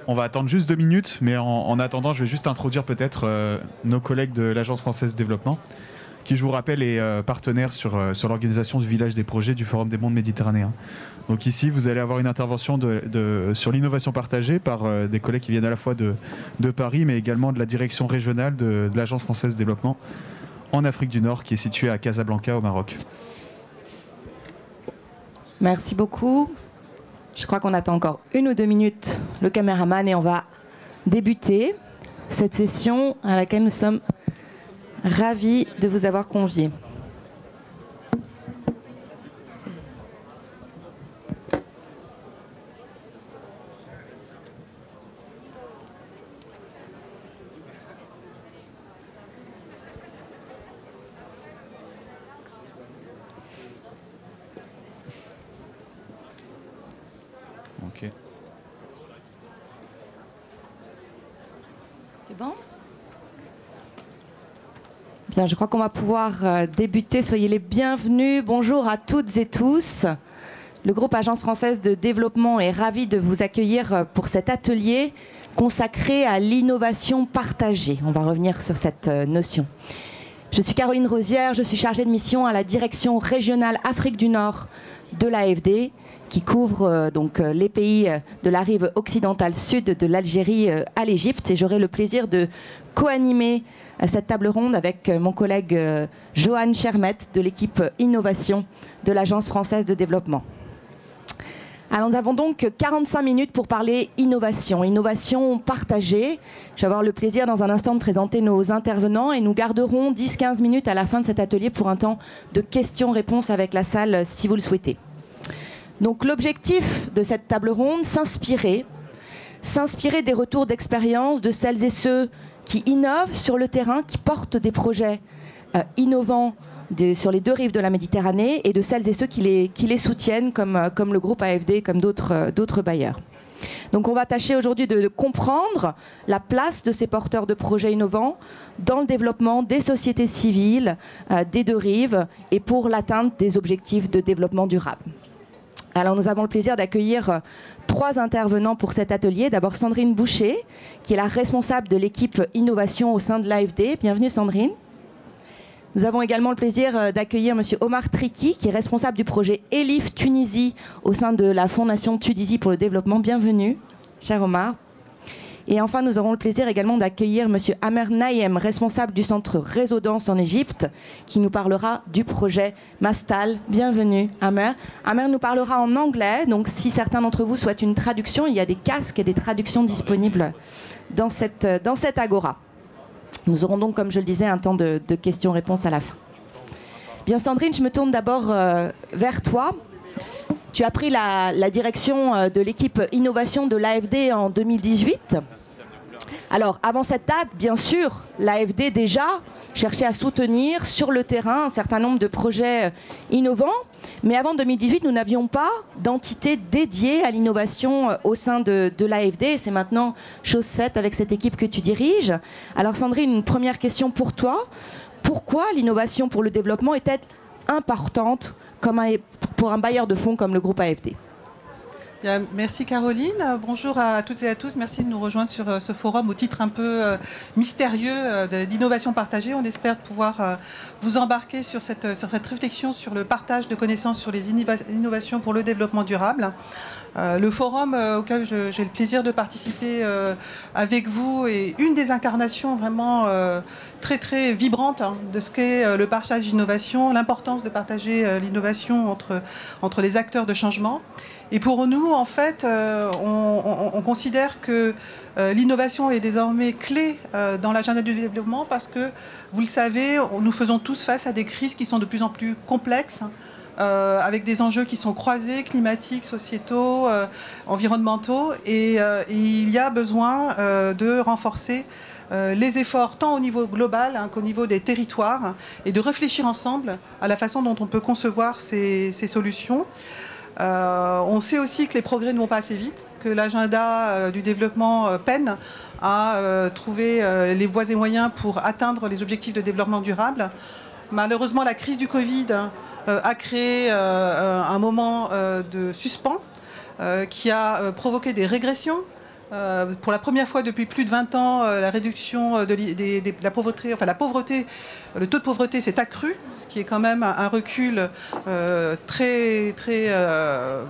On va attendre juste 2 minutes, mais en attendant, je vais juste introduire peut-être nos collègues de l'Agence française de développement, qui, je vous rappelle, est partenaire sur l'organisation du village des projets du Forum des mondes méditerranéens. Donc ici, vous allez avoir une intervention sur l'innovation partagée par des collègues qui viennent à la fois de Paris, mais également de la direction régionale de l'Agence française de développement en Afrique du Nord, qui est située à Casablanca, au Maroc. Merci beaucoup. Je crois qu'on attend encore 1 ou 2 minutes le caméraman et on va débuter cette session à laquelle nous sommes ravis de vous avoir conviés. Ok. C'est bon ? Bien, je crois qu'on va pouvoir débuter. Soyez les bienvenus. Bonjour à toutes et tous. Le groupe Agence française de développement est ravi de vous accueillir pour cet atelier consacré à l'innovation partagée. On va revenir sur cette notion. Je suis Caroline Rosière, je suis chargée de mission à la direction régionale Afrique du Nord de l'AFD, qui couvre donc les pays de la rive occidentale sud de l'Algérie à l'Égypte. Et j'aurai le plaisir de co-animer cette table ronde avec mon collègue Johan Chermette de l'équipe Innovation de l'Agence française de développement. Alors nous avons donc 45 minutes pour parler innovation, innovation partagée. Je vais avoir le plaisir dans un instant de présenter nos intervenants et nous garderons 10-15 minutes à la fin de cet atelier pour un temps de questions-réponses avec la salle si vous le souhaitez. Donc l'objectif de cette table ronde, s'inspirer des retours d'expérience de celles et ceux qui innovent sur le terrain, qui portent des projets innovants sur les 2 rives de la Méditerranée et de celles et ceux qui les soutiennent comme le groupe AFD, comme d'autres bailleurs. Donc on va tâcher aujourd'hui de comprendre la place de ces porteurs de projets innovants dans le développement des sociétés civiles des 2 rives et pour l'atteinte des objectifs de développement durable. Alors nous avons le plaisir d'accueillir 3 intervenants pour cet atelier. D'abord Sandrine Boucher, qui est la responsable de l'équipe innovation au sein de l'AFD. Bienvenue Sandrine. Nous avons également le plaisir d'accueillir monsieur Omar Triki, qui est responsable du projet ELIF Tunisie au sein de la Fondation Tunisie pour le développement. Bienvenue, cher Omar. Et enfin, nous aurons le plaisir également d'accueillir monsieur Amer Naïem, responsable du centre Réseau Danse en Égypte, qui nous parlera du projet Mastal. Bienvenue, Amer. Amer nous parlera en anglais, donc si certains d'entre vous souhaitent une traduction, il y a des casques et des traductions disponibles dans cette agora. Nous aurons donc, comme je le disais, un temps de questions-réponses à la fin. Bien, Sandrine, je me tourne d'abord vers toi. Tu as pris la direction de l'équipe innovation de l'AFD en 2018. Alors, avant cette date, bien sûr, l'AFD déjà cherchait à soutenir sur le terrain un certain nombre de projets innovants. Mais avant 2018, nous n'avions pas d'entité dédiée à l'innovation au sein de l'AFD. C'est maintenant chose faite avec cette équipe que tu diriges. Alors Sandrine, une première question pour toi. Pourquoi l'innovation pour le développement est-elle importante pour un bailleur de fonds comme le groupe AFD? Merci Caroline. Bonjour à toutes et à tous. Merci de nous rejoindre sur ce forum au titre un peu mystérieux d'innovation partagée. On espère pouvoir vous embarquer sur cette réflexion sur le partage de connaissances sur les innovations pour le développement durable. Le forum auquel j'ai le plaisir de participer avec vous est une des incarnations vraiment très très vibrantes de ce qu'est le partage d'innovation, l'importance de partager l'innovation entre les acteurs de changement. Et pour nous, en fait, on considère que l'innovation est désormais clé dans l'agenda du développement parce que, vous le savez, nous faisons tous face à des crises qui sont de plus en plus complexes, avec des enjeux qui sont croisés, climatiques, sociétaux, environnementaux. Et il y a besoin de renforcer les efforts tant au niveau global qu'au niveau des territoires et de réfléchir ensemble à la façon dont on peut concevoir ces solutions. On sait aussi que les progrès ne vont pas assez vite, que l'agenda du développement peine à trouver les voies et moyens pour atteindre les objectifs de développement durable. Malheureusement, la crise du Covid a créé un moment de suspens qui a provoqué des régressions Pour la première fois depuis plus de 20 ans, la réduction de la pauvreté, enfin la pauvreté, le taux de pauvreté s'est accru, ce qui est quand même un recul très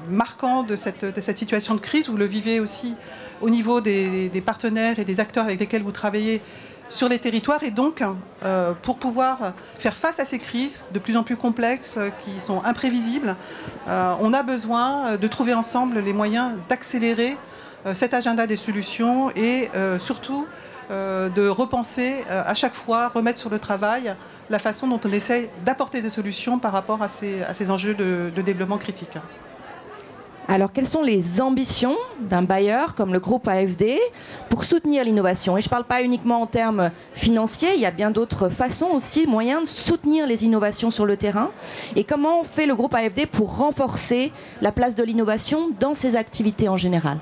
marquant de cette situation de crise. Vous le vivez aussi au niveau des partenaires et des acteurs avec lesquels vous travaillez sur les territoires. Et donc, pour pouvoir faire face à ces crises de plus en plus complexes, qui sont imprévisibles, on a besoin de trouver ensemble les moyens d'accélérer cet agenda des solutions et surtout de repenser à chaque fois, remettre sur le travail la façon dont on essaye d'apporter des solutions par rapport à ces enjeux de développement critique. Alors, quelles sont les ambitions d'un bailleur comme le groupe AFD pour soutenir l'innovation? Et je ne parle pas uniquement en termes financiers, il y a bien d'autres façons aussi, moyens de soutenir les innovations sur le terrain. Et comment fait le groupe AFD pour renforcer la place de l'innovation dans ses activités en général?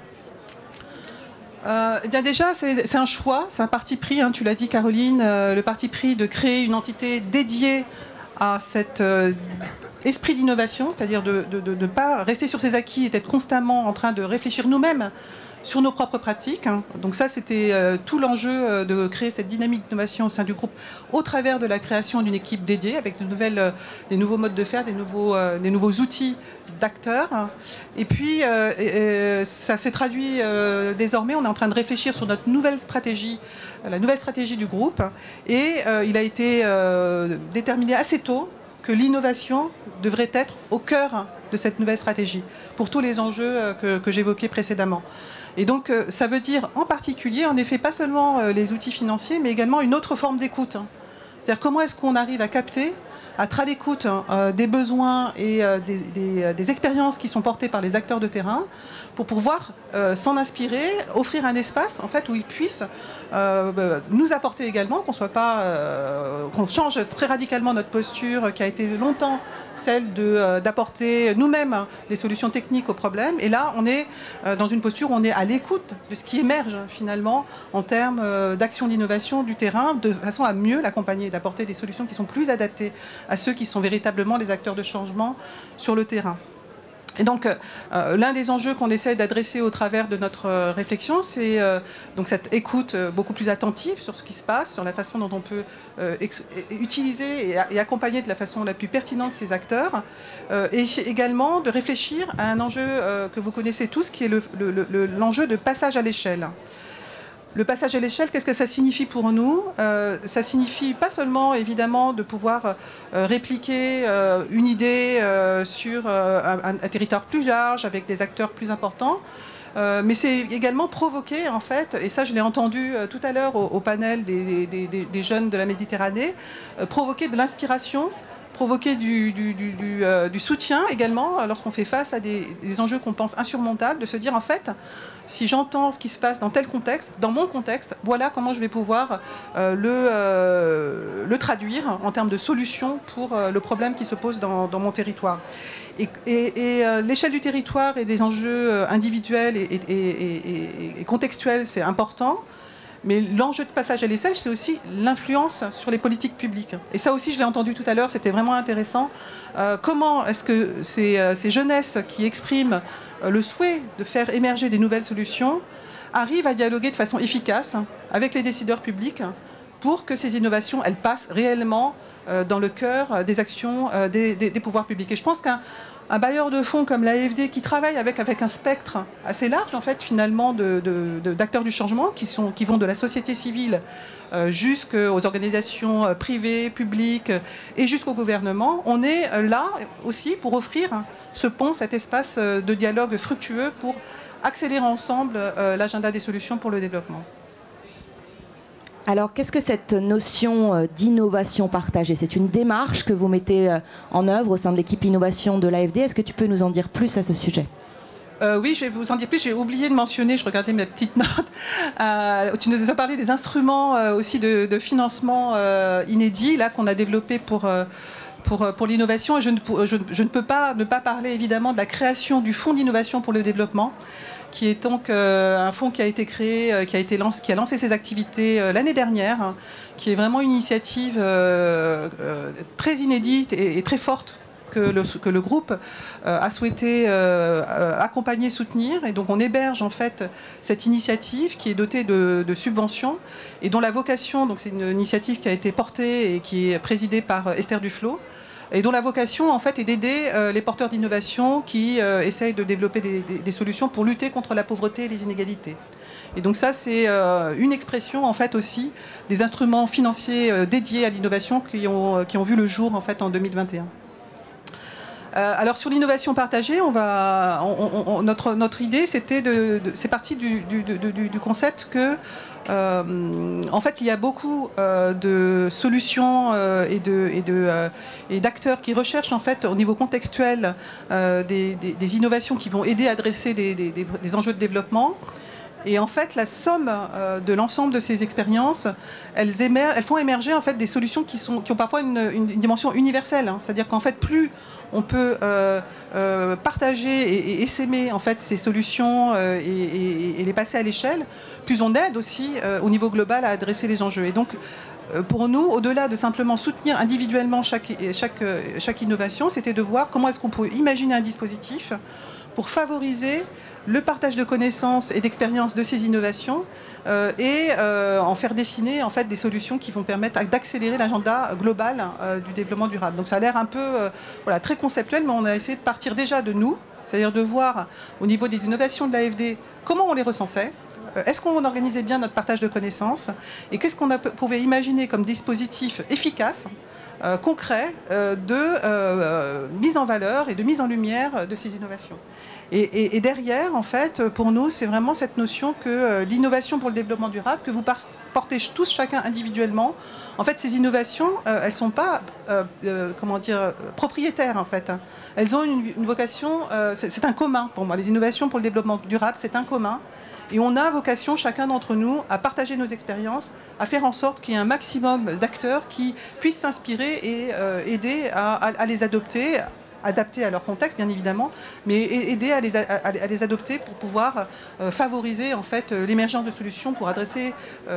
Eh bien déjà, c'est un choix, c'est un parti pris, hein, tu l'as dit Caroline, le parti pris de créer une entité dédiée à cet esprit d'innovation, c'est-à-dire de ne pas rester sur ses acquis et d'être constamment en train de réfléchir nous-mêmes sur nos propres pratiques. Donc ça, c'était tout l'enjeu de créer cette dynamique d'innovation au sein du groupe au travers de la création d'une équipe dédiée avec des nouveaux modes de faire, des nouveaux outils d'acteurs. Et puis, ça se traduit désormais, on est en train de réfléchir sur notre nouvelle stratégie, la nouvelle stratégie du groupe. Et il a été déterminé assez tôt que l'innovation devrait être au cœur de cette nouvelle stratégie, pour tous les enjeux que j'évoquais précédemment. Et donc, ça veut dire en particulier, en effet, pas seulement les outils financiers, mais également une autre forme d'écoute. C'est-à-dire comment est-ce qu'on arrive à capter, à être à l'écoute des besoins et des expériences qui sont portées par les acteurs de terrain pour pouvoir s'en inspirer, offrir un espace en fait, où ils puissent nous apporter également, qu'on change très radicalement notre posture qui a été longtemps celle d'apporter nous-mêmes des solutions techniques aux problèmes. Et là, on est dans une posture où on est à l'écoute de ce qui émerge finalement en termes d'action d'innovation du terrain, de façon à mieux l'accompagner et d'apporter des solutions qui sont plus adaptées à ceux qui sont véritablement les acteurs de changement sur le terrain. Et donc, l'un des enjeux qu'on essaie d'adresser au travers de notre réflexion, c'est donc cette écoute beaucoup plus attentive sur ce qui se passe, sur la façon dont on peut utiliser et accompagner de la façon la plus pertinente ces acteurs, et également de réfléchir à un enjeu que vous connaissez tous, qui est l'enjeu de passage à l'échelle. Le passage à l'échelle, qu'est-ce que ça signifie pour nous? Ça signifie pas seulement, évidemment, de pouvoir répliquer une idée sur un territoire plus large, avec des acteurs plus importants, mais c'est également provoquer, en fait, et ça je l'ai entendu tout à l'heure au panel des jeunes de la Méditerranée, provoquer de l'inspiration, provoquer du soutien également lorsqu'on fait face à des enjeux qu'on pense insurmontables, de se dire en fait, si j'entends ce qui se passe dans tel contexte, dans mon contexte, voilà comment je vais pouvoir le traduire en termes de solutions pour le problème qui se pose dans mon territoire. Et l'échelle du territoire et des enjeux individuels et contextuels, c'est important. Mais l'enjeu de passage à l'échelle, c'est aussi l'influence sur les politiques publiques. Et ça aussi, je l'ai entendu tout à l'heure, c'était vraiment intéressant. Comment est-ce que ces jeunesses qui expriment le souhait de faire émerger des nouvelles solutions arrivent à dialoguer de façon efficace avec les décideurs publics pour que ces innovations, elles passent réellement dans le cœur des actions des pouvoirs publics. Et je pense qu'un bailleur de fonds comme l'AFD qui travaille avec un spectre assez large en fait finalement d'acteurs du changement qui vont de la société civile jusqu'aux organisations privées, publiques et jusqu'au gouvernement, on est là aussi pour offrir ce pont, cet espace de dialogue fructueux pour accélérer ensemble l'agenda des solutions pour le développement. Alors, qu'est-ce que cette notion d'innovation partagée? C'est une démarche que vous mettez en œuvre au sein de l'équipe innovation de l'AFD. Est-ce que tu peux nous en dire plus à ce sujet? Oui, je vais vous en dire plus. J'ai oublié de mentionner, je regardais mes petites notes, tu nous as parlé des instruments aussi de financement inédits là, qu'on a développés pour l'innovation. Et je ne peux pas ne pas parler évidemment de la création du Fonds d'innovation pour le développement, qui est donc un fonds qui a été créé, qui a lancé ses activités l'année dernière, qui est vraiment une initiative très inédite et très forte que le groupe a souhaité accompagner, soutenir. Et donc on héberge en fait cette initiative qui est dotée de subventions et dont la vocation, donc c'est une initiative qui a été portée et qui est présidée par Esther Duflo, et dont la vocation en fait est d'aider les porteurs d'innovation qui essayent de développer des solutions pour lutter contre la pauvreté et les inégalités. Et donc ça, c'est une expression en fait aussi des instruments financiers dédiés à l'innovation qui ont vu le jour en fait en 2021. Alors sur l'innovation partagée, notre idée, c'est parti du concept que en fait, il y a beaucoup de solutions et d'acteurs qui recherchent en fait au niveau contextuel des innovations qui vont aider à adresser des enjeux de développement. Et en fait, la somme de l'ensemble de ces expériences, elles font émerger en fait des solutions qui ont parfois une dimension universelle. Hein. C'est-à-dire qu'en fait, plus on peut partager et essaimer en fait ces solutions et les passer à l'échelle, plus on aide aussi au niveau global à adresser les enjeux. Et donc, pour nous, au-delà de simplement soutenir individuellement chaque innovation, c'était de voir comment est-ce qu'on peut imaginer un dispositif pour favoriser le partage de connaissances et d'expériences de ces innovations et en faire dessiner en fait, des solutions qui vont permettre d'accélérer l'agenda global du développement durable. Donc ça a l'air un peu très conceptuel, mais on a essayé de partir déjà de nous, c'est-à-dire de voir au niveau des innovations de l'AFD comment on les recensait. Est-ce qu'on organisait bien notre partage de connaissances et qu'est-ce qu'on pouvait imaginer comme dispositif efficace, concret, de mise en valeur et de mise en lumière de ces innovations. Et derrière, en fait, pour nous, c'est vraiment cette notion que l'innovation pour le développement durable, que vous portez tous chacun individuellement, en fait, ces innovations, elles ne sont pas, propriétaires, en fait. Elles ont une vocation, c'est un commun pour moi. Les innovations pour le développement durable, c'est un commun. Et on a vocation, chacun d'entre nous, à partager nos expériences, à faire en sorte qu'il y ait un maximum d'acteurs qui puissent s'inspirer et aider à les adopter, adaptés à leur contexte, bien évidemment, mais aider à les adopter pour pouvoir favoriser en fait, l'émergence de solutions pour adresser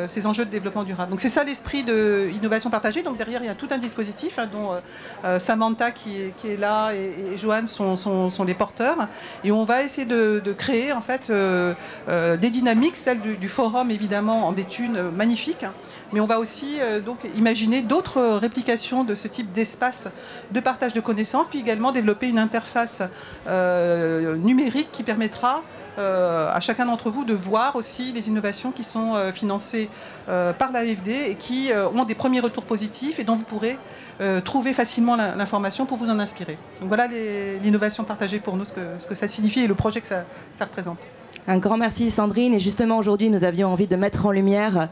ces enjeux de développement durable. Donc c'est ça l'esprit de l'innovation partagée. Donc derrière, il y a tout un dispositif hein, dont Samantha qui est là et Joanne sont les porteurs. Et on va essayer de créer en fait, des dynamiques, celle du forum évidemment en des thunes magnifiques, mais on va aussi donc imaginer d'autres réplications de ce type d'espace de partage de connaissances, puis également développer une interface numérique qui permettra à chacun d'entre vous de voir aussi les innovations qui sont financées par l'AFD et qui ont des premiers retours positifs et dont vous pourrez trouver facilement l'information pour vous en inspirer. Donc voilà l'innovation partagée pour nous, ce que ça signifie et le projet que ça représente. Un grand merci Sandrine. Et justement aujourd'hui nous avions envie de mettre en lumière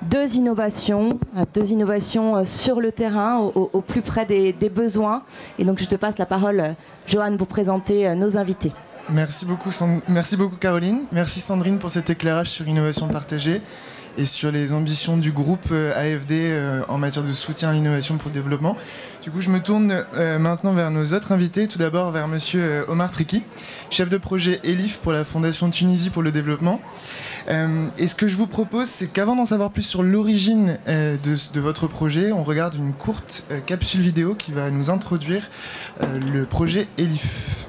deux innovations sur le terrain, au plus près des besoins. Et donc je te passe la parole, Joanne, pour présenter nos invités. Merci beaucoup Caroline. Merci Sandrine pour cet éclairage sur l'innovation partagée et sur les ambitions du groupe AFD en matière de soutien à l'innovation pour le développement. Du coup, je me tourne maintenant vers nos autres invités. Tout d'abord vers monsieur Omar Triki, chef de projet ELIF pour la Fondation Tunisie pour le développement. Et ce que je vous propose, c'est qu'avant d'en savoir plus sur l'origine de votre projet, on regarde une courte capsule vidéo qui va nous introduire le projet ELIF.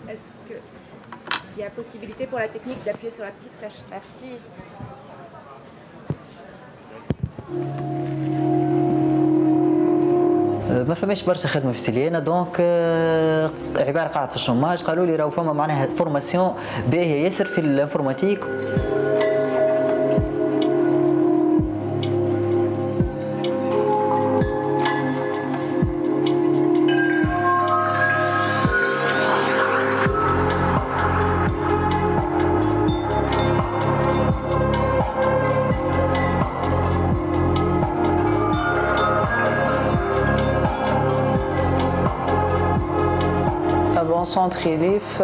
Est-ce qu'il y a possibilité pour la technique d'appuyer sur la petite flèche? Merci. ما فماش برشا خدمه في سليانه دونك عباره قاعد في الشوماج قالوا لي راهو فما معناها فورماسيون باهيه ياسر في الانفورماتيك. سونتر إليف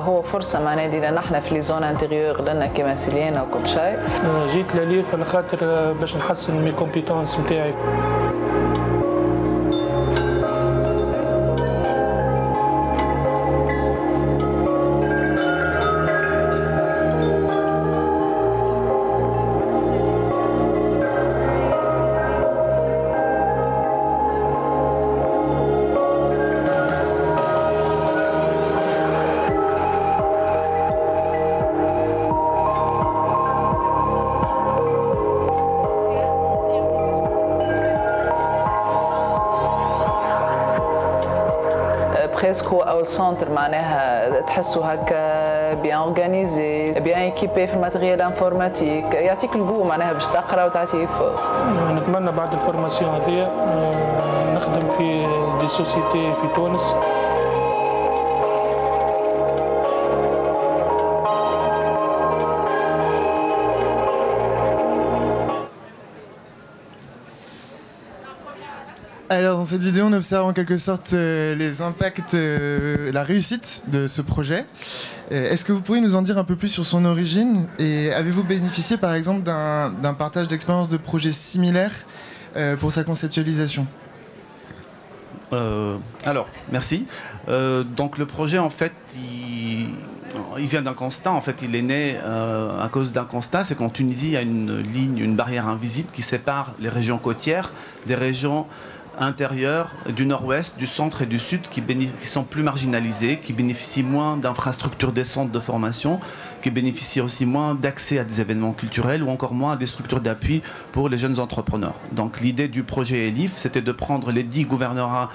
هو فرصة معناها لينا نحن في لي زون انتيريور لنا كيما سليانة وكل شيء. جيت لإليف على خاطر باش نحسن مي كومبيتونس نتاعي. بريسك هو اول سونتر معناها تحسوا هكا بيان اورغانيزي بيان ايكيبي في الماتيريال انفورماتيك يعطيك الجو معناها باش تقرا وتعطي فوق. نتمنى بعد الفورماسيون هذه نخدم في دي سوسيتي في تونس. Alors dans cette vidéo, on observe en quelque sorte les impacts, la réussite de ce projet. Est-ce que vous pourriez nous en dire un peu plus sur son origine et avez-vous bénéficié par exemple d'un partage d'expériences de projets similaires pour sa conceptualisation? Alors, merci. Donc le projet, en fait, il vient d'un constat. En fait, il est né à cause d'un constat, c'est qu'en Tunisie, il y a une ligne, une barrière invisible qui sépare les régions côtières des régions intérieures du nord-ouest, du centre et du sud qui sont plus marginalisées, qui bénéficient moins d'infrastructures décentes de formation, qui bénéficient aussi moins d'accès à des événements culturels ou encore moins à des structures d'appui pour les jeunes entrepreneurs. Donc l'idée du projet ELIF, c'était de prendre les 10 gouvernorats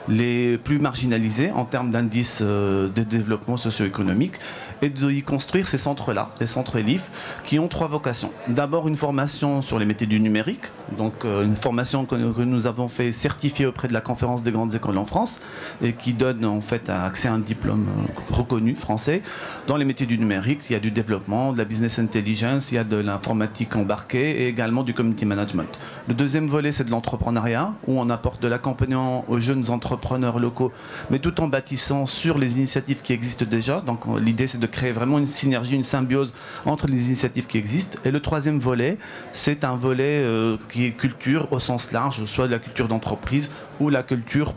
les plus marginalisés en termes d'indices de développement socio-économique et d'y construire ces centres-là, les centres ELIF, qui ont 3 vocations. D'abord une formation sur les métiers du numérique, donc une formation que nous avons fait certifier auprès de la Conférence des grandes écoles en France et qui donne en fait accès à un diplôme reconnu français. Dans les métiers du numérique, il y a du développement, de la business intelligence, il y a de l'informatique embarquée et également du community management. Le deuxième volet, c'est de l'entrepreneuriat, où on apporte de l'accompagnement aux jeunes entrepreneurs locaux, mais tout en bâtissant sur les initiatives qui existent déjà. Donc l'idée, c'est de créer vraiment une synergie, une symbiose entre les initiatives qui existent. Et le troisième volet, c'est un volet qui est culture au sens large, soit de la culture d'entreprise ou la culture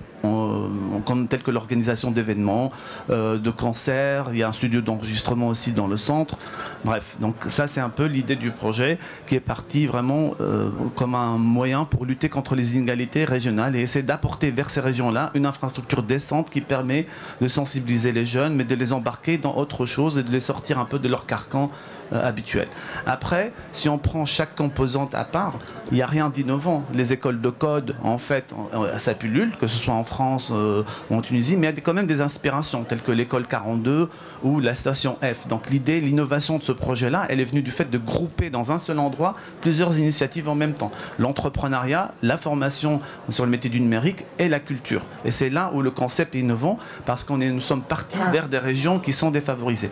telle que l'organisation d'événements, de concerts. Il y a un studio d'enregistrement aussi dans le centre. Bref, donc ça c'est un peu l'idée du projet qui est parti vraiment comme un moyen pour lutter contre les inégalités régionales et essayer d'apporter vers ces régions-là une infrastructure décente qui permet de sensibiliser les jeunes mais de les embarquer dans autre chose et de les sortir un peu de leur carcan habituel. Après, si on prend chaque composante à part, il n'y a rien d'innovant. Les écoles de code, en fait, ça pullule, que ce soit en France ou en Tunisie, mais il y a quand même des inspirations, telles que l'école 42 ou la station F. Donc l'idée, l'innovation de ce projet-là, elle est venue du fait de grouper dans un seul endroit plusieurs initiatives en même temps. L'entrepreneuriat, la formation sur le métier du numérique et la culture. Et c'est là où le concept est innovant, parce que nous sommes partis vers des régions qui sont défavorisées.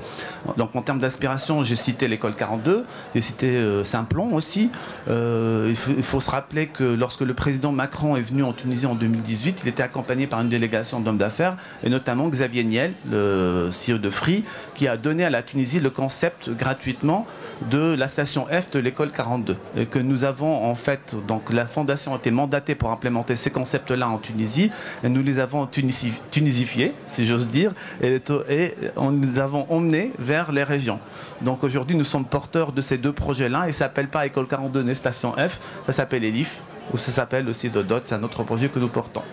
Donc en termes d'inspiration, j'ai cité l'école 42, j'ai cité Saint-Plon aussi. Il faut se rappeler que lorsque le président Macron est venu en Tunisie en 2018, il était accompagné par une délégation d'hommes d'affaires, et notamment Xavier Niel, le CEO de Free, qui a donné à la Tunisie le concept gratuitement de la station F de l'école 42. Et que nous avons en fait, donc la fondation a été mandatée pour implémenter ces concepts-là en Tunisie, et nous les avons tunisifiés, si j'ose dire, et nous les avons emmenés vers les régions. Donc aujourd'hui, nous sommes porteurs de ces deux projets-là, et ça s'appelle pas École 42 ni Station F, ça s'appelle ELIF, ou ça s'appelle aussi Dodot, c'est un autre projet que nous portons.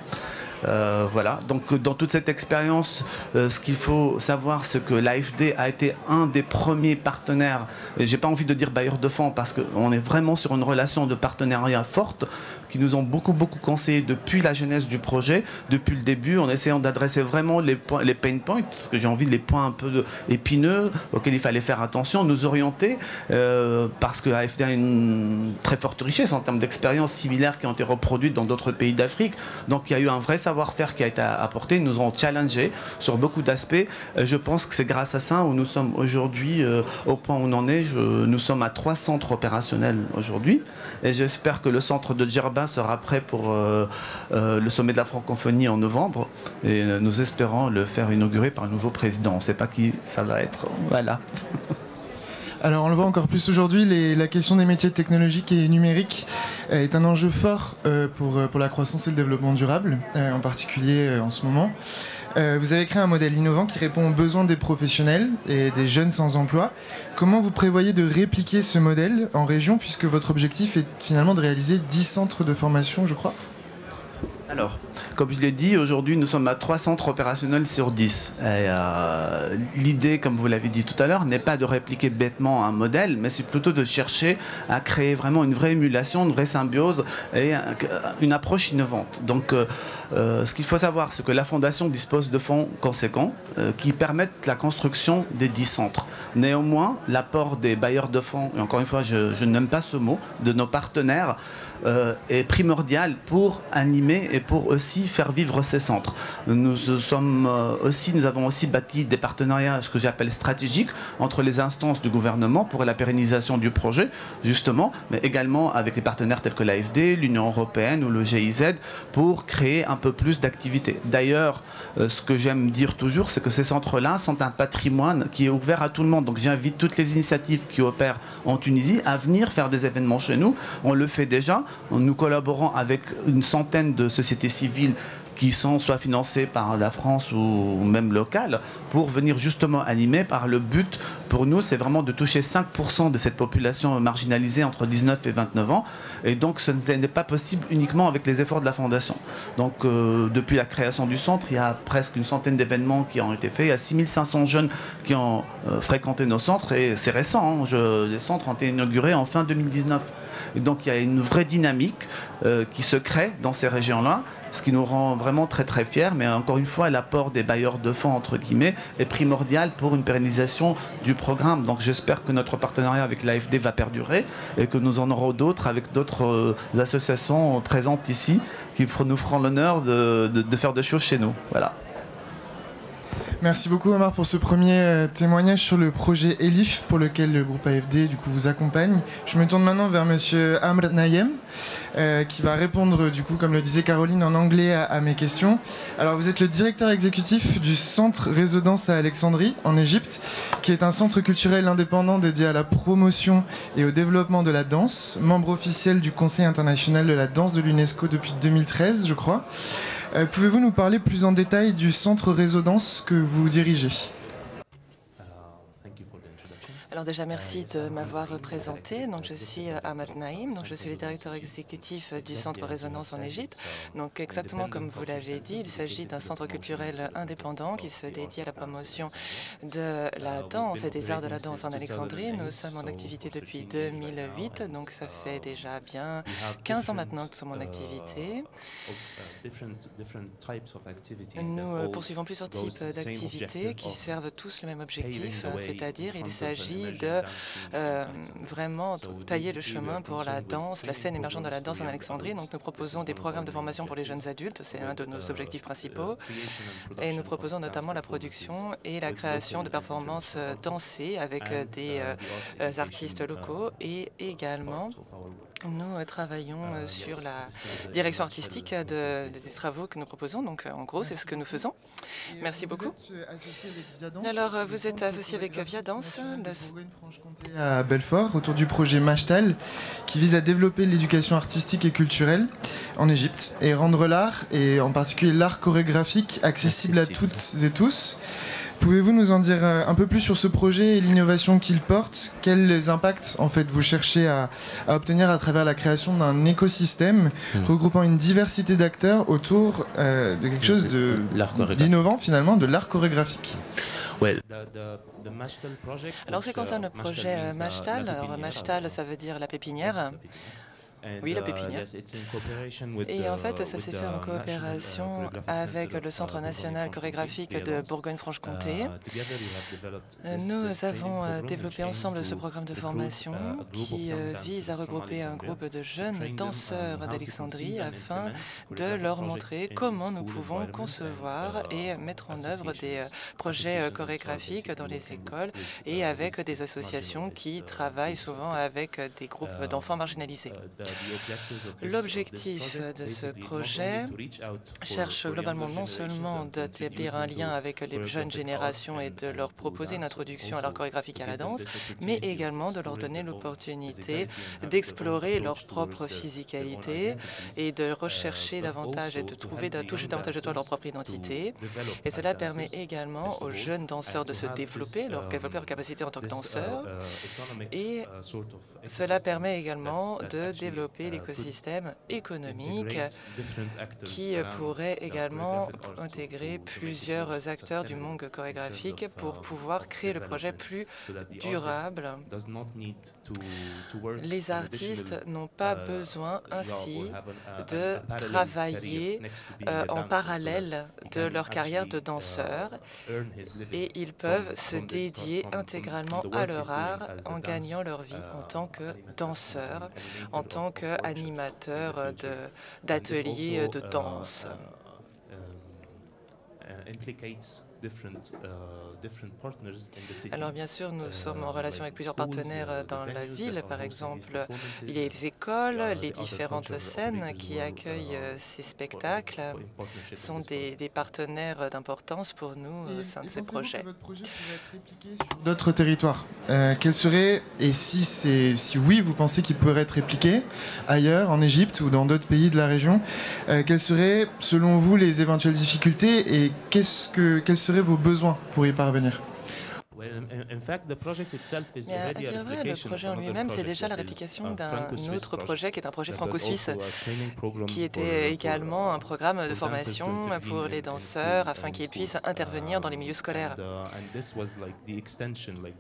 Voilà, donc dans toute cette expérience, ce qu'il faut savoir, c'est que l'AFD a été un des premiers partenaires, et j'ai pas envie de dire bailleur de fonds parce qu'on est vraiment sur une relation de partenariat forte, qui nous ont beaucoup conseillé depuis la genèse du projet, depuis le début, en essayant d'adresser vraiment les pain points, parce que j'ai envie, les points un peu épineux auxquels il fallait faire attention, nous orienter, parce que l'AFD a une très forte richesse en termes d'expériences similaires qui ont été reproduites dans d'autres pays d'Afrique, donc il y a eu un vrai savoir-faire qui a été apporté, ils nous ont challengé sur beaucoup d'aspects. Je pense que c'est grâce à ça où nous sommes aujourd'hui au point où on en est. Nous sommes à 3 centres opérationnels aujourd'hui, et j'espère que le centre de Djerba sera prêt pour le sommet de la francophonie en novembre, et nous espérons le faire inaugurer par un nouveau président. On ne sait pas qui ça va être. Voilà. Alors on le voit encore plus aujourd'hui, la question des métiers technologiques et numériques est un enjeu fort pour la croissance et le développement durable, en particulier en ce moment. Vous avez créé un modèle innovant qui répond aux besoins des professionnels et des jeunes sans emploi. Comment vous prévoyez de répliquer ce modèle en région, puisque votre objectif est finalement de réaliser 10 centres de formation, je crois ? Alors, Comme je l'ai dit, aujourd'hui, nous sommes à 3 centres opérationnels sur 10. L'idée, comme vous l'avez dit tout à l'heure, n'est pas de répliquer bêtement un modèle, mais c'est plutôt de chercher à créer vraiment une vraie émulation, une vraie symbiose et une approche innovante. Donc, ce qu'il faut savoir, c'est que la Fondation dispose de fonds conséquents qui permettent la construction des 10 centres. Néanmoins, l'apport des bailleurs de fonds, et encore une fois, je n'aime pas ce mot, de nos partenaires, est primordial pour animer et pour aussi faire vivre ces centres. Nous avons aussi bâti des partenariats, ce que j'appelle stratégiques, entre les instances du gouvernement pour la pérennisation du projet, justement, mais également avec les partenaires tels que l'AFD, l'Union européenne ou le GIZ, pour créer un peu plus d'activités. D'ailleurs, ce que j'aime dire toujours, c'est que ces centres-là sont un patrimoine qui est ouvert à tout le monde. Donc j'invite toutes les initiatives qui opèrent en Tunisie à venir faire des événements chez nous. On le fait déjà. Nous collaborons avec une centaine de sociétés civiles qui sont soit financées par la France ou même locales, pour venir justement animer par le but, pour nous, c'est vraiment de toucher 5% de cette population marginalisée entre 19 et 29 ans. Et donc, ce n'est pas possible uniquement avec les efforts de la Fondation. Donc, depuis la création du centre, il y a presque une centaine d'événements qui ont été faits. Il y a 6500 jeunes qui ont fréquenté nos centres, et c'est récent, hein, les centres ont été inaugurés en fin 2019. Et donc, il y a une vraie dynamique qui se crée dans ces régions-là, ce qui nous rend vraiment très très fiers. Mais encore une fois, l'apport des bailleurs de fonds, entre guillemets, est primordial pour une pérennisation du programme. Donc j'espère que notre partenariat avec l'AFD va perdurer et que nous en aurons d'autres avec d'autres associations présentes ici qui nous feront l'honneur de faire des choses chez nous. Voilà. Merci beaucoup Omar pour ce premier témoignage sur le projet ELIF pour lequel le groupe AFD du coup vous accompagne. Je me tourne maintenant vers monsieur Amr Nayem qui va répondre du coup, comme le disait Caroline, en anglais à mes questions. Alors vous êtes le directeur exécutif du centre Résidence à Alexandrie en Égypte, qui est un centre culturel indépendant dédié à la promotion et au développement de la danse, membre officiel du Conseil international de la danse de l'UNESCO depuis 2013 je crois. Pouvez-vous nous parler plus en détail du centre Résidence que vous dirigez ? Alors déjà, merci de m'avoir présenté. Donc, je suis Ahmad Naïm, donc je suis le directeur exécutif du Centre Résonance en Égypte. Donc, exactement comme vous l'avez dit, il s'agit d'un centre culturel indépendant qui se dédie à la promotion de la danse et des arts de la danse en Alexandrie. Nous sommes en activité depuis 2008, donc ça fait déjà bien 15 ans maintenant que nous sommes en activité. Nous poursuivons plusieurs types d'activités qui servent tous le même objectif, c'est-à-dire il s'agit de vraiment tailler le chemin pour la danse, la scène émergente de la danse en Alexandrie. Donc nous proposons des programmes de formation pour les jeunes adultes, c'est un de nos objectifs principaux. Et nous proposons notamment la production et la création de performances dansées avec des artistes locaux, et également nous travaillons sur la direction artistique des travaux que nous proposons. Donc en gros, c'est ce que nous faisons. Merci beaucoup. Alors vous êtes associé avec Viadance à Belfort autour du projet Mashtal qui vise à développer l'éducation artistique et culturelle en Égypte et rendre l'art, et en particulier l'art chorégraphique, accessible à toutes et tous. Pouvez-vous nous en dire un peu plus sur ce projet et l'innovation qu'il porte? Quels impacts en fait vous cherchez à obtenir à travers la création d'un écosystème regroupant une diversité d'acteurs autour de quelque chose d'innovant finalement, de l'art chorégraphique? Alors, ce qui concerne le projet Mashtal, alors Mashtal, ça veut dire la pépinière. Oui, la pépinière. Et en fait, ça s'est fait en coopération avec le Centre national chorégraphique de Bourgogne-Franche-Comté. Nous avons développé ensemble ce programme de formation qui vise à regrouper un groupe de jeunes danseurs d'Alexandrie afin de leur montrer comment nous pouvons concevoir et mettre en œuvre des projets chorégraphiques dans les écoles et avec des associations qui travaillent souvent avec des groupes d'enfants marginalisés. L'objectif de ce projet cherche globalement non seulement d'établir un lien avec les jeunes générations et de leur proposer une introduction à l'art chorégraphique et à la danse, mais également de leur donner l'opportunité d'explorer leur propre physicalité et de rechercher davantage et de toucher davantage de leur propre identité. Et cela permet également aux jeunes danseurs de se développer, développer leur capacité en tant que danseurs. Et cela permet également de développer développer l'écosystème économique qui pourrait également intégrer plusieurs acteurs du monde chorégraphique pour pouvoir créer le projet plus durable. Les artistes n'ont pas besoin ainsi de travailler en parallèle de leur carrière de danseur et ils peuvent se dédier intégralement à leur art en gagnant leur vie en tant que danseurs, en tant qu'animateurs d'ateliers de danse. Alors bien sûr, nous sommes en relation avec plusieurs partenaires dans la ville. Par exemple, il y a les écoles, les différentes scènes qui accueillent ces spectacles sont des partenaires d'importance pour nous au sein de ces projets. Votre projet pourrait être répliqué sur d'autres territoires. Quels seraient, et si oui, vous pensez qu'il pourrait être répliqué ailleurs, en Égypte ou dans d'autres pays de la région, quelles seraient, selon vous, les éventuelles difficultés et quels seraient vos besoins pour y parvenir? Mais à dire vrai, le projet en lui-même, c'est déjà la réplication d'un autre projet qui est un projet franco-suisse, qui était également un programme de formation pour les danseurs afin qu'ils puissent intervenir dans les milieux scolaires.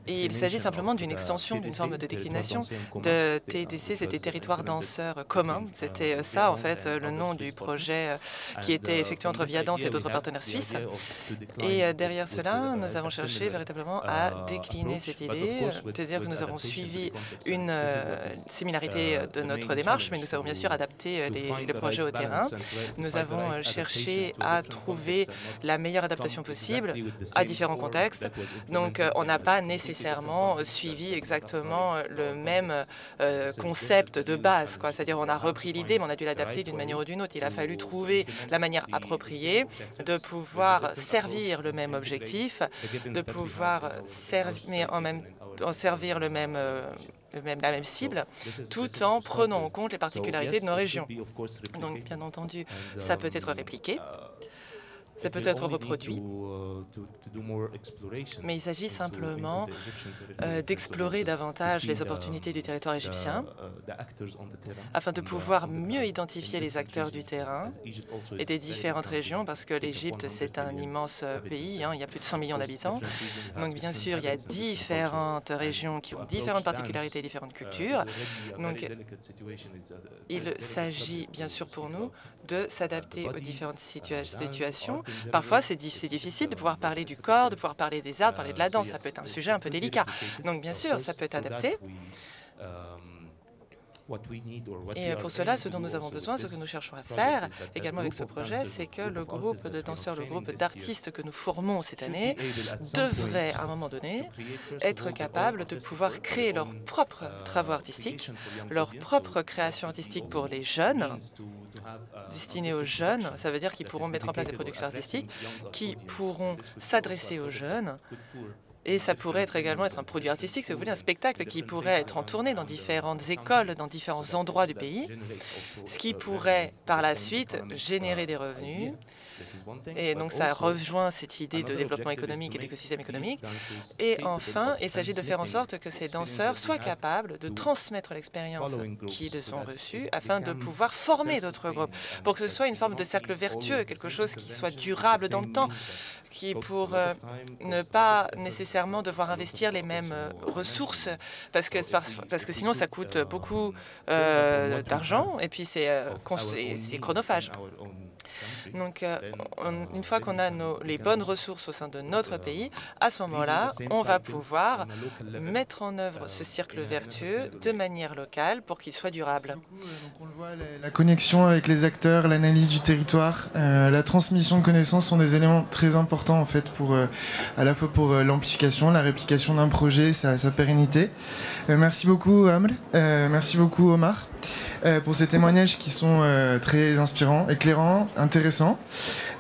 Et il s'agit simplement d'une extension, d'une forme de déclination de TDC, c'était Territoire danseurs commun. C'était ça, en fait, le nom du projet qui était effectué entre Viadance et d'autres partenaires suisses. Et derrière cela, nous avons cherché véritablement à décliner cette idée, c'est-à-dire que nous avons suivi une similarité de notre démarche, mais nous avons bien sûr adapté le projet au terrain. Nous avons cherché à trouver la meilleure adaptation possible à différents contextes. Donc on n'a pas nécessairement suivi exactement le même concept de base, c'est-à-dire on a repris l'idée, mais on a dû l'adapter d'une manière ou d'une autre. Il a fallu trouver la manière appropriée de pouvoir servir le même objectif, de pouvoir servir la même cible, tout en prenant en compte les particularités de nos régions. Donc, bien entendu, ça peut être répliqué, ça peut être reproduit, mais il s'agit simplement d'explorer davantage les opportunités du territoire égyptien afin de pouvoir mieux identifier les acteurs du terrain et des différentes régions, parce que l'Égypte, c'est un immense pays, il y a plus de 100 millions d'habitants. Donc, bien sûr, il y a différentes régions qui ont différentes particularités, différentes cultures. Donc, il s'agit, bien sûr, pour nous, de s'adapter aux différentes situations. Parfois, c'est difficile de pouvoir parler du corps, de pouvoir parler des arts, de parler de la danse. Ça peut être un sujet un peu délicat. Donc, bien sûr, ça peut être adapté. Et pour cela, ce dont nous avons besoin, ce que nous cherchons à faire également avec ce projet, c'est que le groupe de danseurs, le groupe d'artistes que nous formons cette année devrait, à un moment donné, être capable de pouvoir créer leurs propres travaux artistiques, leur propre création artistique pour les jeunes, destinée aux jeunes. Ça veut dire qu'ils pourront mettre en place des productions artistiques qui pourront s'adresser aux jeunes. Et ça pourrait également être un produit artistique, si vous voulez, un spectacle qui pourrait être en tournée dans différentes écoles, dans différents endroits du pays, ce qui pourrait par la suite générer des revenus. Et donc ça rejoint cette idée de développement économique et d'écosystème économique. Et enfin, il s'agit de faire en sorte que ces danseurs soient capables de transmettre l'expérience qu'ils ont reçue afin de pouvoir former d'autres groupes, pour que ce soit une forme de cercle vertueux, quelque chose qui soit durable dans le temps, qui pour ne pas nécessairement devoir investir les mêmes ressources, parce que sinon ça coûte beaucoup d'argent et puis c'est chronophage. Donc, une fois qu'on a les bonnes ressources au sein de notre pays, à ce moment-là, on va pouvoir mettre en œuvre ce cercle vertueux de manière locale pour qu'il soit durable. Donc on le voit, la connexion avec les acteurs, l'analyse du territoire, la transmission de connaissances sont des éléments très importants en fait à la fois pour l'amplification, la réplication d'un projet, sa pérennité. Merci beaucoup Amr, merci beaucoup Omar. Pour ces témoignages qui sont très inspirants, éclairants, intéressants,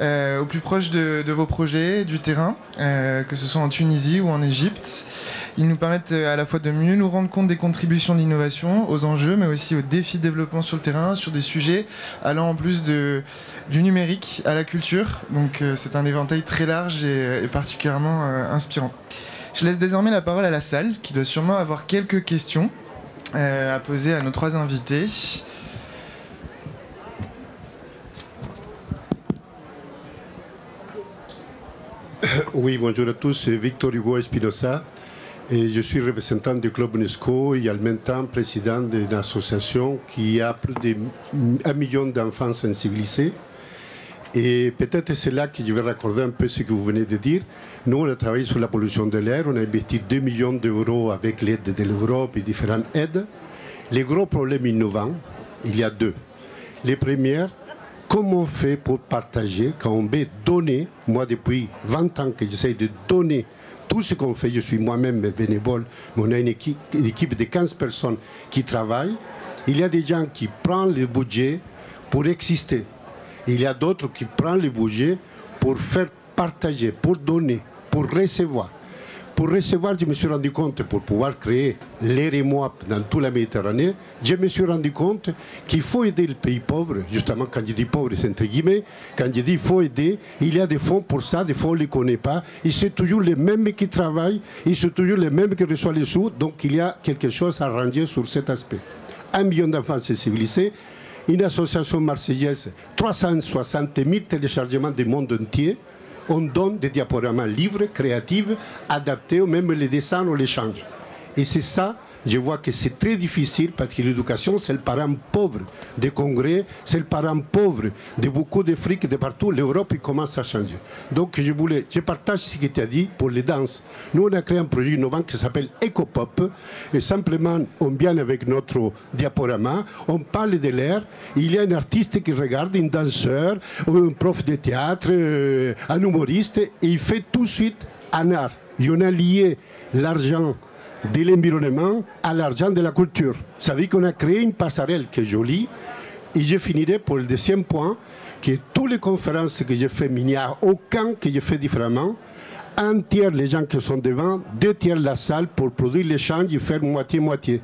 au plus proche de vos projets, du terrain, que ce soit en Tunisie ou en Égypte. Ils nous permettent à la fois de mieux nous rendre compte des contributions de l'innovation, aux enjeux, mais aussi aux défis de développement sur le terrain, sur des sujets allant en plus du numérique à la culture. Donc c'est un éventail très large et particulièrement inspirant. Je laisse désormais la parole à la salle, qui doit sûrement avoir quelques questions. à poser à nos 3 invités. Oui, bonjour à tous, Victor Hugo Espinosa. Et je suis représentant du Club UNESCO et en même temps président d'une association qui a plus d'1 million d'enfants sensibilisés. Et peut-être c'est là que je vais raccorder un peu ce que vous venez de dire. Nous, on a travaillé sur la pollution de l'air, on a investi 2 millions d'euros avec l'aide de l'Europe et différentes aides. Les gros problèmes innovants, il y a 2. Les premières, comment on fait pour partager quand on veut donner, moi depuis 20 ans que j'essaie de donner tout ce qu'on fait, je suis moi-même bénévole, mais on a une équipe de 15 personnes qui travaillent. Il y a des gens qui prennent le budget pour exister. Il y a d'autres qui prennent le budget pour faire partager, pour donner, pour recevoir. Pour recevoir, je me suis rendu compte, pour pouvoir créer l'EREMOAP dans toute la Méditerranée, je me suis rendu compte qu'il faut aider le pays pauvre. Justement, quand je dis pauvre, c'est entre guillemets. Quand je dis qu'il faut aider, il y a des fonds pour ça, des fonds on ne les connaît pas. Et c'est toujours les mêmes qui travaillent, et c'est toujours les mêmes qui reçoivent les sous. Donc il y a quelque chose à arranger sur cet aspect. 1 million d'enfants sensibilisés, une association marseillaise, 360 000 téléchargements du monde entier. On donne des diaporamas libres, créatifs, adaptés, ou même les dessins, on les change. Et c'est ça, je vois que c'est très difficile parce que l'éducation, c'est le parent pauvre des congrès, c'est le parent pauvre de beaucoup d'Afrique, de partout. L'Europe, il commence à changer. Donc, je partage ce que tu as dit pour les danses. Nous, on a créé un projet innovant qui s'appelle Ecopop. Et simplement, on vient avec notre diaporama, on parle de l'air. Il y a un artiste qui regarde, un danseur, un prof de théâtre, un humoriste, et il fait tout de suite un art. Et on a lié l'argent de l'environnement à l'argent de la culture. Ça veut dire qu'on a créé une passerelle qui est jolie. Et je finirai pour le 2e point, que toutes les conférences que j'ai faites, il n'y a aucun que j'ai fait différemment. 1 tiers les gens qui sont devant, 2 tiers la salle pour produire l'échange et faire moitié-moitié.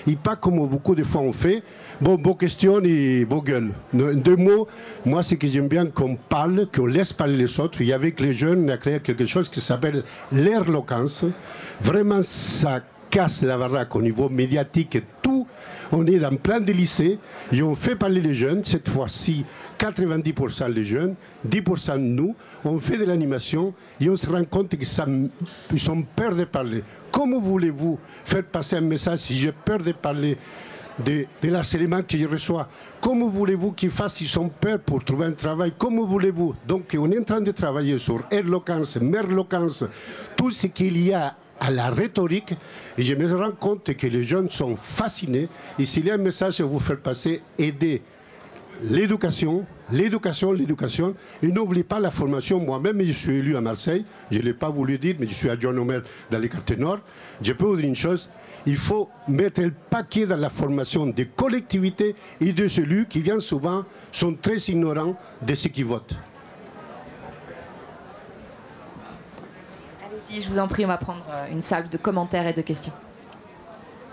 Et pas comme beaucoup de fois on fait. Bon, vos questions et vos gueules. En 2 mots, moi, ce que j'aime bien qu'on parle, qu'on laisse parler les autres. Et avec les jeunes, on a créé quelque chose qui s'appelle l'airloquence. Vraiment, ça casse la baraque au niveau médiatique et tout. On est dans plein de lycées et on fait parler les jeunes. Cette fois-ci, 90% les jeunes, 10% nous. On fait de l'animation et on se rend compte qu'ils ont peur de parler. Comment voulez-vous faire passer un message si j'ai peur de parler de l'harcèlement que je reçois? Comment voulez-vous qu'ils fassent s'ils ont peur pour trouver un travail? Comment voulez-vous? Donc on est en train de travailler sur airloquence, merloquence, tout ce qu'il y a à la rhétorique, et je me rends compte que les jeunes sont fascinés. Et s'il y a un message à vous faire passer, aidez l'éducation, l'éducation, l'éducation, et n'oubliez pas la formation. Moi-même, je suis élu à Marseille, je ne l'ai pas voulu dire, mais je suis adjoint au maire dans les quartiers nord. Je peux vous dire une chose, il faut mettre le paquet dans la formation des collectivités et de celui qui viennent souvent, sont très ignorants de ceux qui votent. Allez-y, je vous en prie, on va prendre une salve de commentaires et de questions.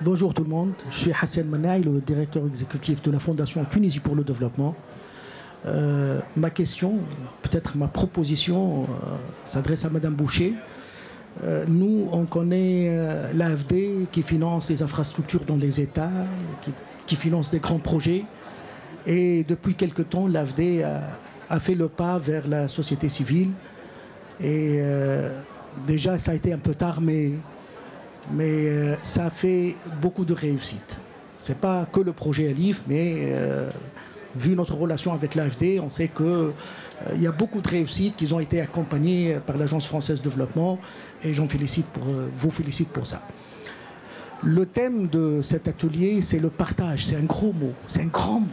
Bonjour tout le monde, je suis Hassan Manaï, le directeur exécutif de la Fondation Tunisie pour le développement. Ma question, peut-être ma proposition, s'adresse à Madame Boucher. Nous, on connaît l'AFD qui finance les infrastructures dans les États, qui finance des grands projets. Et depuis quelque temps, l'AFD a fait le pas vers la société civile. Et déjà, ça a été un peu tard, mais ça a fait beaucoup de réussite. Ce n'est pas que le projet Alif, mais vu notre relation avec l'AFD, on sait qu'il y a beaucoup de réussites qui ont été accompagnées par l'Agence française de développement, et vous félicite pour ça. Le thème de cet atelier, c'est le partage. C'est un gros mot.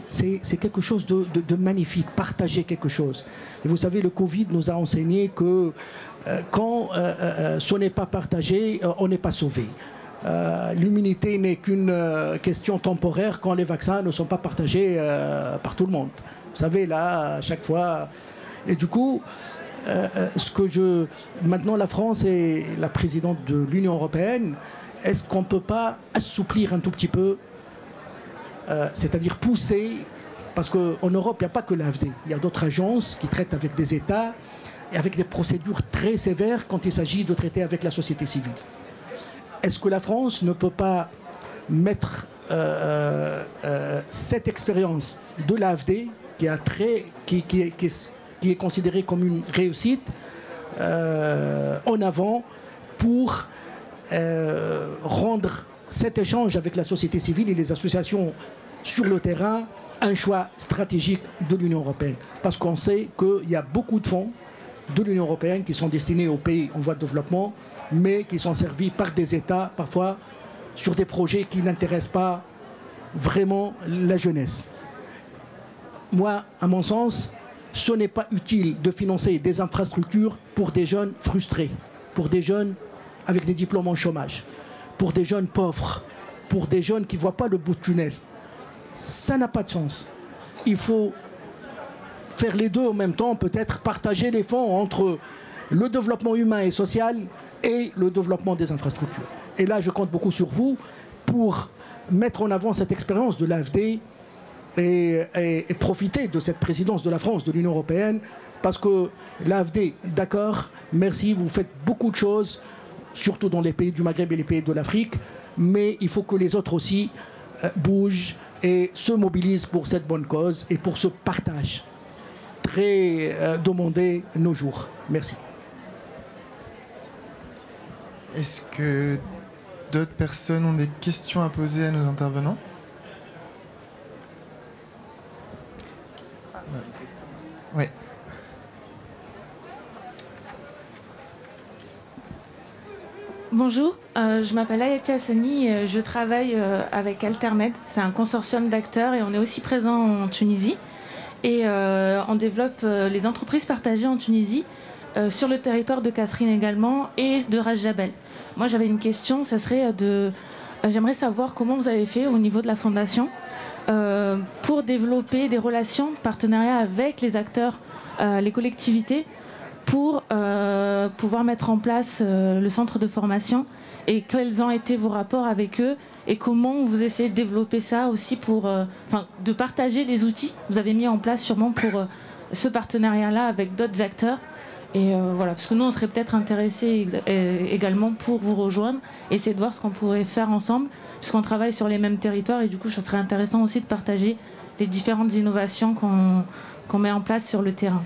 C'est quelque chose de magnifique, partager quelque chose. Et vous savez, le Covid nous a enseigné que quand ce n'est pas partagé, on n'est pas sauvé. L'immunité n'est qu'une question temporaire quand les vaccins ne sont pas partagés par tout le monde. Vous savez, là, à chaque fois... Et du coup, maintenant, la France est la présidente de l'Union européenne. Est-ce qu'on ne peut pas assouplir un tout petit peu, c'est-à-dire pousser, parce qu'en Europe, il n'y a pas que l'AFD, il y a d'autres agences qui traitent avec des États et avec des procédures très sévères quand il s'agit de traiter avec la société civile. Est-ce que la France ne peut pas mettre cette expérience de l'AFD, qui est considérée comme une réussite, en avant pour rendre cet échange avec la société civile et les associations sur le terrain un choix stratégique de l'Union européenne. Parce qu'on sait qu'il y a beaucoup de fonds de l'Union européenne qui sont destinés aux pays en voie de développement, mais qui sont servis par des États, parfois, sur des projets qui n'intéressent pas vraiment la jeunesse. Moi, à mon sens, ce n'est pas utile de financer des infrastructures pour des jeunes frustrés, pour des jeunes avec des diplômes en chômage, pour des jeunes pauvres, pour des jeunes qui ne voient pas le bout du tunnel. Ça n'a pas de sens. Il faut faire les deux en même temps, peut-être partager les fonds entre le développement humain et social et le développement des infrastructures. Et là, je compte beaucoup sur vous pour mettre en avant cette expérience de l'AFD et profiter de cette présidence de la France, de l'Union européenne, parce que l'AFD, d'accord, merci, vous faites beaucoup de choses, surtout dans les pays du Maghreb et les pays de l'Afrique, mais il faut que les autres aussi bougent et se mobilisent pour cette bonne cause et pour ce partage très demandé nos jours. Merci. Est-ce que d'autres personnes ont des questions à poser à nos intervenants? Oui. Bonjour, je m'appelle Ayati Hassani, je travaille avec Altermed, c'est un consortium d'acteurs et on est aussi présent en Tunisie. Et on développe les entreprises partagées en Tunisie, sur le territoire de Kasserine également et de Ras Jabal. Moi j'avais une question, ça serait j'aimerais savoir comment vous avez fait au niveau de la fondation pour développer des relations, partenariats avec les acteurs, les collectivités, pour pouvoir mettre en place le centre de formation et quels ont été vos rapports avec eux et comment vous essayez de développer ça aussi pour de partager les outils que vous avez mis en place sûrement pour ce partenariat-là avec d'autres acteurs. Et voilà, parce que nous on serait peut-être intéressés également pour vous rejoindre, essayer de voir ce qu'on pourrait faire ensemble, puisqu'on travaille sur les mêmes territoires et du coup ça serait intéressant aussi de partager les différentes innovations qu'on met en place sur le terrain.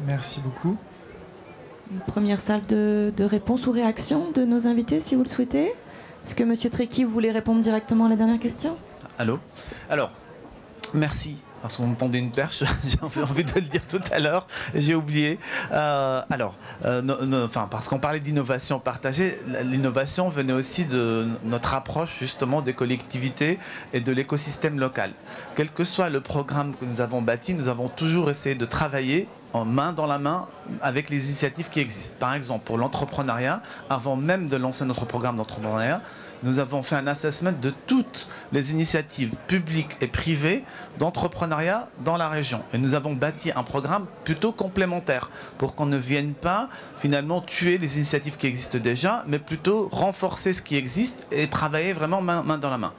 Merci beaucoup. Une première salle de réponse ou réaction de nos invités, si vous le souhaitez. Est-ce que M. Trekkie voulait répondre directement à la dernière question? Allô? Alors, merci. Parce qu'on me tendait une perche, j'ai envie de le dire tout à l'heure, j'ai oublié. Parce qu'on parlait d'innovation partagée, l'innovation venait aussi de notre approche justement des collectivités et de l'écosystème local. Quel que soit le programme que nous avons bâti, nous avons toujours essayé de travailler en main dans la main avec les initiatives qui existent. Par exemple, pour l'entrepreneuriat, avant même de lancer notre programme d'entrepreneuriat, nous avons fait un assessment de toutes les initiatives publiques et privées d'entrepreneuriat dans la région. Et nous avons bâti un programme plutôt complémentaire pour qu'on ne vienne pas finalement tuer les initiatives qui existent déjà, mais plutôt renforcer ce qui existe et travailler vraiment main dans la main.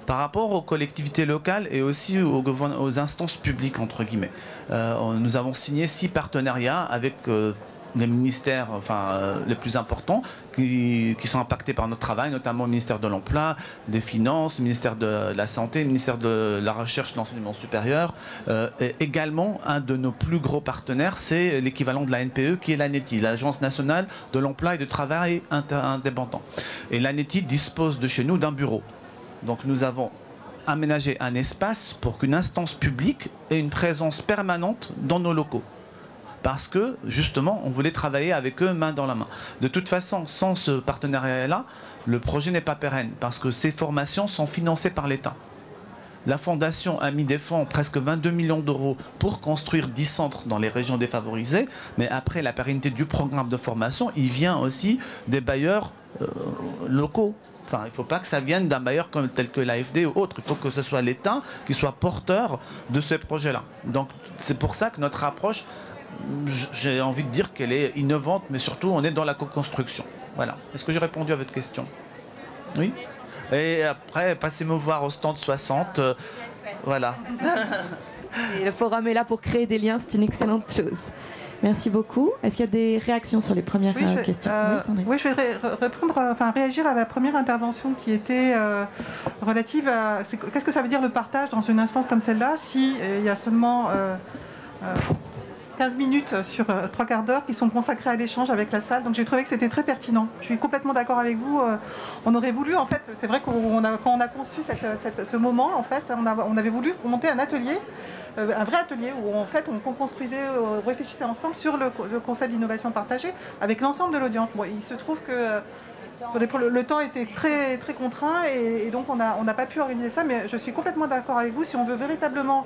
Par rapport aux collectivités locales et aussi aux instances publiques, entre guillemets. Nous avons signé 6 partenariats avec les ministères les plus importants qui sont impactés par notre travail, notamment le ministère de l'Emploi, des Finances, le ministère de la Santé, le ministère de la Recherche et de l'Enseignement supérieur. Et également, un de nos plus gros partenaires, c'est l'équivalent de la NPE, qui est l'ANETI, l'Agence nationale de l'emploi et du travail indépendant. Et l'ANETI dispose de chez nous d'un bureau. Donc nous avons aménagé un espace pour qu'une instance publique ait une présence permanente dans nos locaux. Parce que, justement, on voulait travailler avec eux main dans la main. De toute façon, sans ce partenariat-là, le projet n'est pas pérenne, parce que ces formations sont financées par l'État. La Fondation a mis des fonds, presque 22 millions d'euros, pour construire 10 centres dans les régions défavorisées, mais après la pérennité du programme de formation, il vient aussi des bailleurs locaux. Enfin, il ne faut pas que ça vienne d'un bailleur tel que l'AFD ou autre. Il faut que ce soit l'État qui soit porteur de ces projets-là. Donc, c'est pour ça que notre approche, j'ai envie de dire qu'elle est innovante, mais surtout, on est dans la co-construction. Voilà. Est-ce que j'ai répondu à votre question? Oui. Et après, passez me voir au stand 60. Voilà. Et le forum est là pour créer des liens, c'est une excellente chose. Merci beaucoup. Est-ce qu'il y a des réactions sur les premières questions? Oui, je vais réagir à la première intervention qui était relative à qu'est-ce que ça veut dire le partage dans une instance comme celle-là si il y a seulement 15 minutes sur 3 quarts d'heure qui sont consacrés à l'échange avec la salle. Donc j'ai trouvé que c'était très pertinent. Je suis complètement d'accord avec vous. On aurait voulu, en fait, c'est vrai quand on a conçu ce moment, en fait, on avait voulu monter un atelier, un vrai atelier où en fait on construisait, réfléchissait ensemble sur le concept d'innovation partagée avec l'ensemble de l'audience. Bon, il se trouve que le temps était très, très contraint et donc on n'a pas pu organiser ça, mais je suis complètement d'accord avec vous. Si on veut véritablement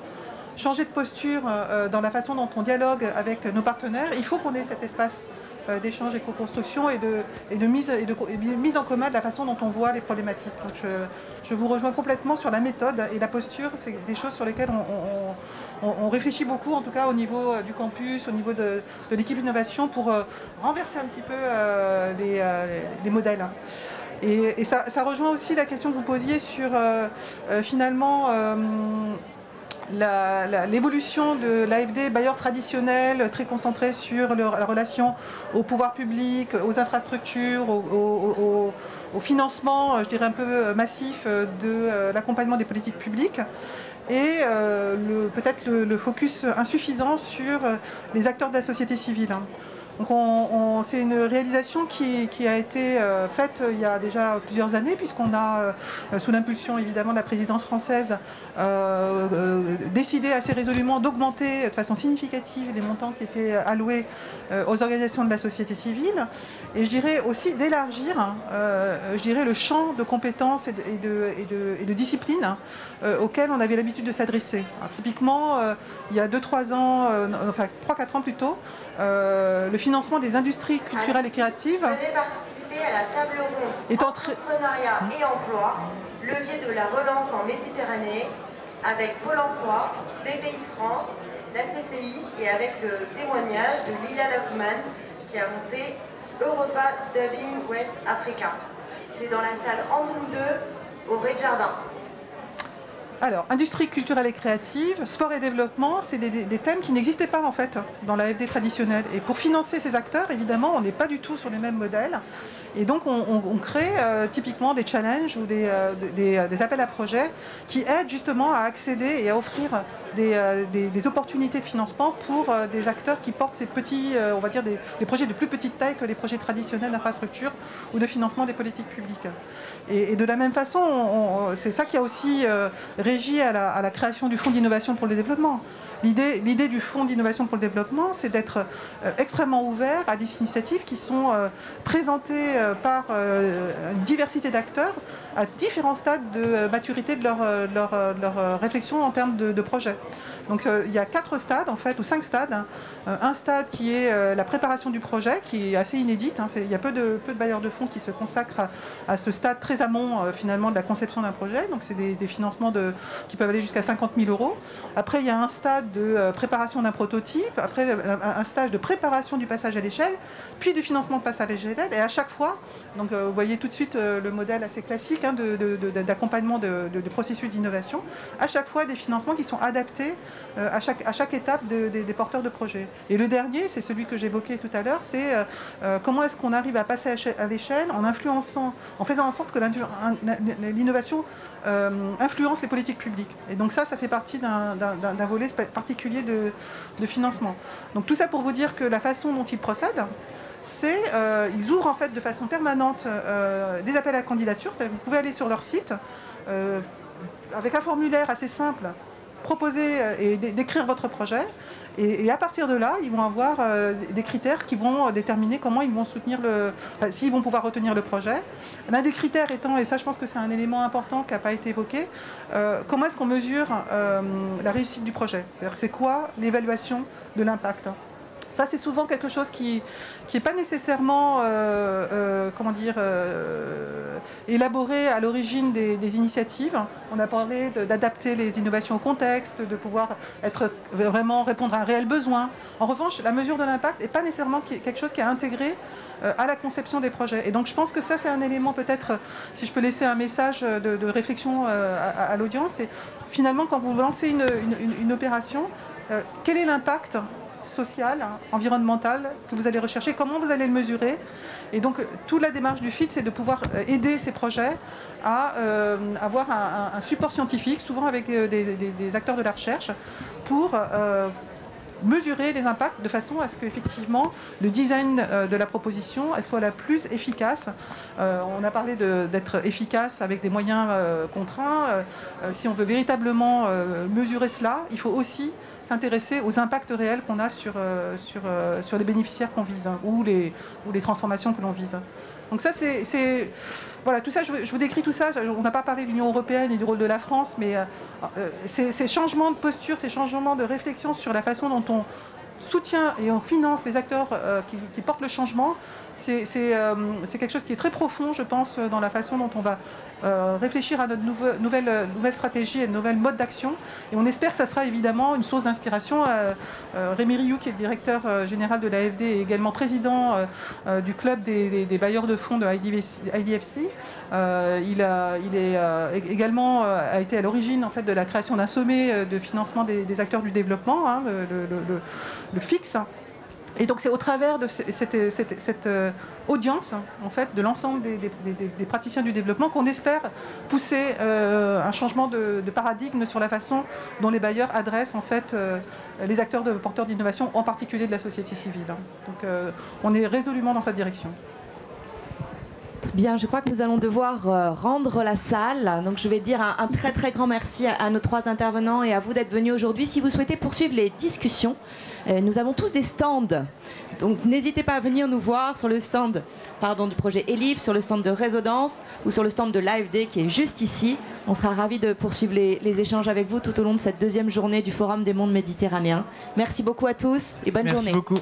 changer de posture dans la façon dont on dialogue avec nos partenaires, il faut qu'on ait cet espace d'échange et co-construction et de mise en commun de la façon dont on voit les problématiques. Donc je vous rejoins complètement sur la méthode et la posture. C'est des choses sur lesquelles on réfléchit beaucoup, en tout cas au niveau du campus, au niveau de l'équipe innovation, pour renverser un petit peu les modèles. Et ça rejoint aussi la question que vous posiez sur finalement l'évolution de l'AFD, bailleur traditionnel, très concentré sur la relation au pouvoir public, aux infrastructures, au financement, je dirais un peu massif de l'accompagnement des politiques publiques, et peut-être le focus insuffisant sur les acteurs de la société civile. Donc c'est une réalisation qui a été faite il y a déjà plusieurs années, puisqu'on a, sous l'impulsion évidemment de la présidence française, décidé assez résolument d'augmenter de façon significative les montants qui étaient alloués aux organisations de la société civile, et je dirais aussi d'élargir le champ de compétences et de disciplines auxquelles on avait l'habitude de s'adresser. Typiquement, il y a 2-3 ans, enfin 3-4 ans plutôt, le financement des industries culturelles et créatives. Venez participer à la table ronde entrepreneuriat et emploi, levier de la relance en Méditerranée, avec Pôle emploi, BPI France, la CCI et avec le témoignage de Lila Lockman qui a monté Europa Dubbing West Africa. C'est dans la salle Andoum 2 au rez-de-jardin. Alors, industrie culturelle et créative, sport et développement, c'est des thèmes qui n'existaient pas en fait dans l'AFD traditionnelle. Et pour financer ces acteurs, évidemment, on n'est pas du tout sur les mêmes modèles. Et donc on crée typiquement des challenges ou des appels à projets qui aident justement à accéder et à offrir des opportunités de financement pour des acteurs qui portent ces petits, on va dire des projets de plus petite taille que les projets traditionnels d'infrastructure ou de financement des politiques publiques. Et de la même façon, c'est ça qui a aussi régi à la création du Fonds d'innovation pour le développement. L'idée du Fonds d'innovation pour le développement, c'est d'être extrêmement ouvert à des initiatives qui sont présentées par une diversité d'acteurs à différents stades de maturité de leur réflexion en termes de projets. Donc il y a 4 stades en fait, ou 5 stades. Un stade qui est la préparation du projet, qui est assez inédite. Il y a peu de bailleurs de fonds qui se consacrent à ce stade très amont finalement de la conception d'un projet. Donc c'est des financements qui peuvent aller jusqu'à 50 000 €. Après il y a un stade de préparation d'un prototype, après un stage de préparation du passage à l'échelle, puis du financement de passage à l'échelle. Et à chaque fois, donc vous voyez tout de suite le modèle assez classique d'accompagnement de processus d'innovation, à chaque fois des financements qui sont adaptés à chaque étape des porteurs de projets. Et le dernier, c'est celui que j'évoquais tout à l'heure, c'est comment est-ce qu'on arrive à passer à l'échelle en faisant en sorte que l'innovation influence les politiques publiques. Et donc ça fait partie d'un volet particulier de financement. Donc tout ça pour vous dire que la façon dont ils procèdent, c'est ils ouvrent en fait de façon permanente des appels à candidature, c'est-à-dire que vous pouvez aller sur leur site avec un formulaire assez simple, proposer et décrire votre projet, et à partir de là, ils vont avoir des critères qui vont déterminer comment ils vont soutenir s'ils vont pouvoir retenir le projet. L'un des critères étant, et ça je pense que c'est un élément important qui n'a pas été évoqué, comment est-ce qu'on mesure la réussite du projet? C'est-à-dire c'est quoi l'évaluation de l'impact? Ça, c'est souvent quelque chose qui n'est pas nécessairement élaboré à l'origine des initiatives. On a parlé d'adapter les innovations au contexte, de pouvoir vraiment répondre à un réel besoin. En revanche, la mesure de l'impact n'est pas nécessairement quelque chose qui est intégré à la conception des projets. Et donc je pense que ça, c'est un élément peut-être, si je peux laisser un message de réflexion à l'audience, c'est finalement quand vous lancez une opération, quel est l'impact social, environnemental que vous allez rechercher, comment vous allez le mesurer. Et donc, toute la démarche du FIT, c'est de pouvoir aider ces projets à avoir un support scientifique, souvent avec des acteurs de la recherche, pour mesurer les impacts de façon à ce qu'effectivement le design de la proposition elle soit la plus efficace. On a parlé d'être efficace avec des moyens contraints. Si on veut véritablement mesurer cela, il faut aussi s'intéresser aux impacts réels qu'on a sur les bénéficiaires qu'on vise, hein, ou les transformations que l'on vise. Donc ça, voilà, tout ça, je vous décris tout ça. On n'a pas parlé de l'Union européenne et du rôle de la France, mais ces changements de posture, ces changements de réflexion sur la façon dont on soutient et on finance les acteurs qui portent le changement, c'est quelque chose qui est très profond, je pense, dans la façon dont on va réfléchir à notre nouvelle stratégie et de nouvelles modes d'action. Et on espère que ça sera évidemment une source d'inspiration. Rémi Rioux, qui est le directeur général de l'AFD et également président du club des bailleurs de fonds de IDFC, il est également a été à l'origine en fait, de la création d'un sommet de financement des acteurs du développement, hein, le FIX. Et donc c'est au travers de cette audience en fait, de l'ensemble des praticiens du développement qu'on espère pousser un changement de paradigme sur la façon dont les bailleurs adressent en fait, les acteurs porteurs d'innovation, en particulier de la société civile. Donc on est résolument dans cette direction. Bien, je crois que nous allons devoir rendre la salle. Donc je vais dire un très très grand merci à nos 3 intervenants et à vous d'être venus aujourd'hui. Si vous souhaitez poursuivre les discussions, nous avons tous des stands. Donc n'hésitez pas à venir nous voir sur le stand du projet ELIF, sur le stand de Résonance ou sur le stand de l'AFD qui est juste ici. On sera ravis de poursuivre les échanges avec vous tout au long de cette 2e journée du Forum des mondes méditerranéens. Merci beaucoup à tous et bonne journée. Merci beaucoup.